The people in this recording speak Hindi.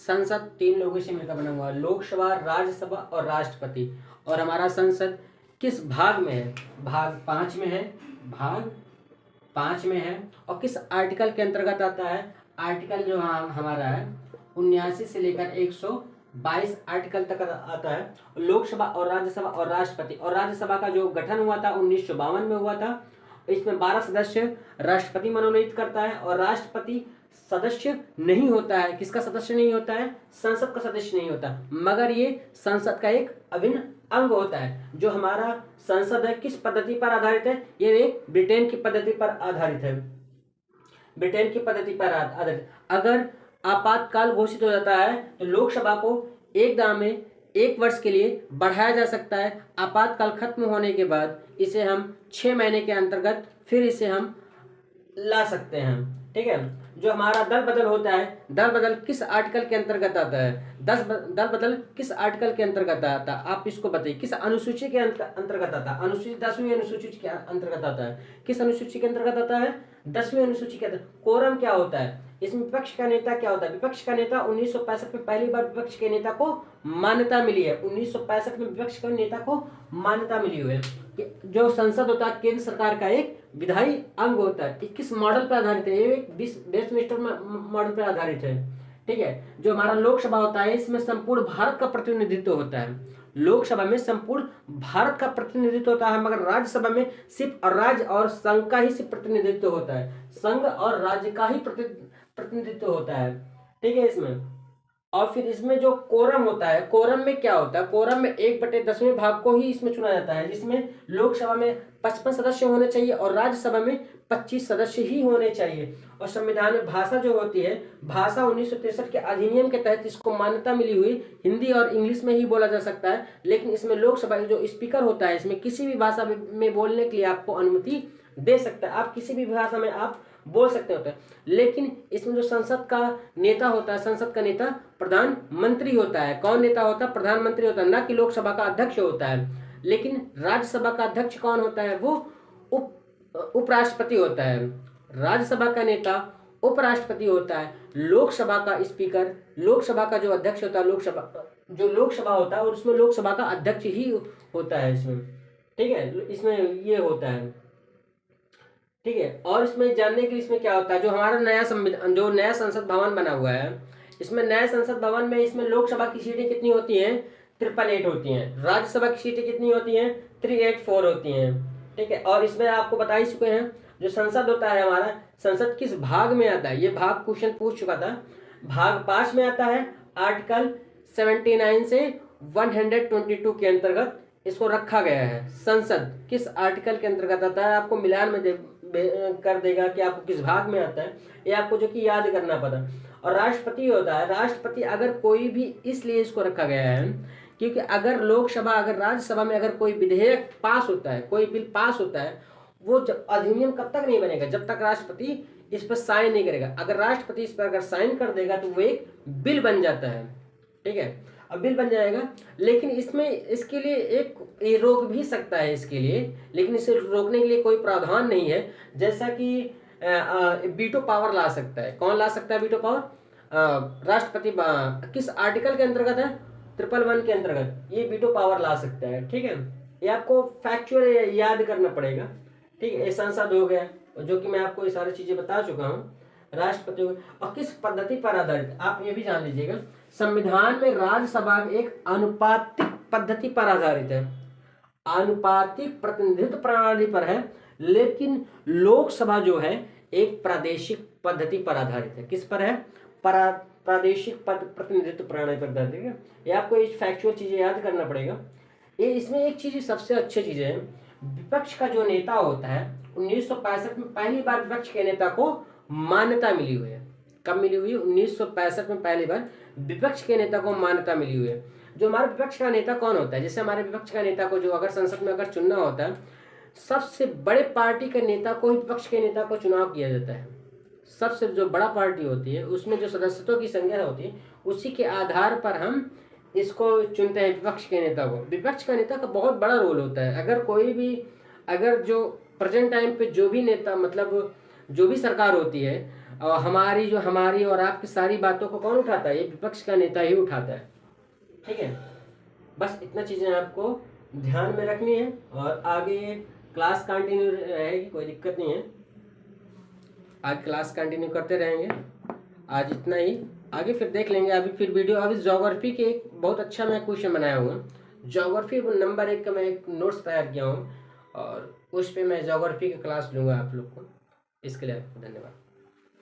संसद 3 लोगों से मिलकर बना हुआ है, लोकसभा, राज्यसभा और राष्ट्रपति। और हमारा संसद किस भाग में है? भाग 5 में है, भाग 5 में है। और किस आर्टिकल के अंतर्गत आता है? आर्टिकल जो हमारा है 79 से लेकर 122 आर्टिकल तक आता है। लोकसभा और राज्यसभा और राष्ट्रपति, और राज्यसभा का जो गठन हुआ था 1952 में हुआ था। इसमें 12 सदस्य राष्ट्रपति मनोनीत करता है, और राष्ट्रपति सदस्य नहीं होता है। किसका सदस्य नहीं होता है? संसद का सदस्य नहीं होता, मगर ये संसद का एक अभिन्न अंग होता है। जो हमारा संसद है किस पद्धति पर आधारित है? ये एक ब्रिटेन की पद्धति पर आधारित है, ब्रिटेन की पद्धति पर आधारित। अगर आपातकाल घोषित हो जाता है तो लोकसभा को एक दाव में 1 वर्ष के लिए बढ़ाया जा सकता है। आपातकाल खत्म होने के बाद इसे हम 6 महीने के अंतर्गत फिर इसे हम ला सकते हैं। ठीक है। जो हमारा दल बदल होता है, दल बदल किस आर्टिकल के अंतर्गत आता है? दल बदल किस आर्टिकल के अंतर्गत आता है? आप इसको बताइए, किस अनुसूची के अंतर्गत आता है? अनुसूची 10वीं अनुसूची के अंतर्गत आता है। किस अनुसूची के अंतर्गत आता है? 10वीं अनुसूची के अंतर्गत। कोरम क्या होता है? इसमें विपक्ष का नेता क्या होता है? विपक्ष का नेता 1965 में पहली बार विपक्ष के नेता को मान्यता मिली है। 1965 में विपक्ष के नेता को मान्यता मिली हुई है। जो संसद होता है केंद्र सरकार का एक विधायी अंग होता है। किस मॉडल पर आधारित है? ये वेस्टमिंस्टर मॉडल पर आधारित है। ठीक है। जो हमारा लोकसभा होता है इसमें संपूर्ण भारत का प्रतिनिधित्व होता है। लोकसभा में संपूर्ण भारत का प्रतिनिधित्व होता है, मगर राज्यसभा में सिर्फ राज्य और संघ का ही सिर्फ प्रतिनिधित्व होता है। संघ और राज्य का ही प्रतिनिधित्व होता है। ठीक है। इसमें और फिर इसमें जो कोरम होता है, कोरम में क्या होता है? कोरम में 1/10वें भाग को ही इसमें चुना जाता है, जिसमें लोकसभा में 55 सदस्य होने चाहिए और राज्यसभा में 25 सदस्य ही होने चाहिए। और संविधान में भाषा जो होती है, भाषा 1963 के अधिनियम के तहत इसको मान्यता मिली हुई हिंदी और इंग्लिश में ही बोला जा सकता है। लेकिन इसमें लोकसभा जो स्पीकर होता है इसमें किसी भी भाषा में बोलने के लिए आपको अनुमति दे सकता है। आप किसी भी भाषा में आप बोल सकते होते हैं। लेकिन इसमें जो संसद का नेता होता है, संसद का नेता प्रधानमंत्री होता है। कौन नेता होता है? प्रधानमंत्री होता है, ना कि लोकसभा का अध्यक्ष होता है। लेकिन राज्यसभा का अध्यक्ष कौन होता है? वो उपराष्ट्रपति होता है। राज्यसभा का नेता उपराष्ट्रपति होता है। लोकसभा का स्पीकर, लोकसभा का जो अध्यक्ष होता है, लोकसभा होता है और उसमें लोकसभा का अध्यक्ष ही होता है इसमें। ठीक है। इसमें ये होता है। ठीक है। और इसमें जानने के लिए इसमें क्या होता है? जो हमारा नया संविधान, जो नया संसद भवन बना हुआ है, इसमें नए संसद भवन में इसमें लोकसभा की सीटें कितनी होती हैं? 888 होती हैं। राज्यसभा की सीटें कितनी होती हैं? 384 होती हैं। ठीक है। और इसमें आपको बता ही चुके हैं जो संसद होता है हमारा, संसद किस भाग में आता है? ये भाग क्वेश्चन पूछ चुका था। भाग 5 में आता है। आर्टिकल 79 से 122 के अंतर्गत इसको रखा गया है। संसद किस आर्टिकल के अंतर्गत आता है? आपको मिलान में कर देगा कि आपको किस भाग में आता है, ये आपको जो कि याद करना पड़ा। और राष्ट्रपति होता है। राष्ट्रपति अगर कोई भी, इसलिए इसको रखा गया है क्योंकि अगर लोकसभा, अगर राज्यसभा में अगर कोई विधेयक पास होता है, कोई बिल पास होता है, वो जब अधिनियम कब तक नहीं बनेगा? जब तक राष्ट्रपति इस पर साइन नहीं करेगा। अगर राष्ट्रपति इस पर अगर साइन कर देगा तो वो एक बिल बन जाता है। ठीक है। अब बिल बन जाएगा, लेकिन इसमें इसके लिए ये रोक भी सकता है इसके लिए, लेकिन इसे रोकने के लिए कोई प्रावधान नहीं है। जैसा कि वीटो पावर ला सकता है। कौन ला सकता है वीटो पावर? राष्ट्रपति। किस आर्टिकल के अंतर्गत है? 111 के अंतर्गत ये वीटो पावर ला सकता है। ठीक है। ये आपको फैक्चुअल याद करना पड़ेगा। ठीक है। ये संसद हो गया, जो कि मैं आपको ये सारी चीजें बता चुका हूँ। राष्ट्रपति और किस पद्धति पर आधारित, आप ये भी जान लीजिएगा। संविधान में राज्यसभा एक अनुपातिक पद्धति पर आधारित है, अनुपातिक प्रतिनिधित्व प्रणाली पर है। लेकिन लोकसभा जो है एक प्रादेशिक पद्धति पर आधारित है। किस पर है? प्रादेशिक प्रतिनिधित्व प्रणाली पर आधारित है। ये आपको ये फैक्चुअल चीजें याद करना पड़ेगा। ये इसमें एक चीज सबसे अच्छी चीज है, विपक्ष का जो नेता होता है 1965 में पहली बार विपक्ष के नेता को मान्यता मिली हुई है। कब मिली हुई है? 1965 में पहली बार विपक्ष के नेता को मान्यता मिली हुई है। जो हमारे विपक्ष का नेता कौन होता है? जैसे हमारे विपक्ष का नेता को जो अगर संसद में अगर चुनना होता है, सबसे बड़े पार्टी के नेता को ही विपक्ष के नेता को चुनाव किया जाता है। सबसे जो बड़ा पार्टी होती है उसमें जो सदस्यों की संख्या होती है उसी के आधार पर हम इसको चुनते हैं, विपक्ष के नेता को। विपक्ष का नेता का बहुत बड़ा रोल होता है। अगर कोई भी, अगर जो प्रेजेंट टाइम पे जो भी नेता, मतलब जो भी सरकार होती है, और हमारी और आपकी सारी बातों को कौन उठाता है? ये विपक्ष का नेता ही उठाता है। ठीक है, बस इतना चीज़ें आपको ध्यान में रखनी है और आगे क्लास कंटिन्यू रहेगी, कोई दिक्कत नहीं है, आज क्लास कंटिन्यू करते रहेंगे। आज इतना ही, आगे फिर देख लेंगे। अभी फिर वीडियो, अभी ज्योग्राफी के एक बहुत अच्छा मैं क्वेश्चन बनाया हुआ, ज्योग्राफी नंबर 1 का मैं एक नोट्स तैयार किया हूँ और उस पर मैं ज्योग्राफी की क्लास लूँगा आप लोग को। इसके लिए आपको धन्यवाद।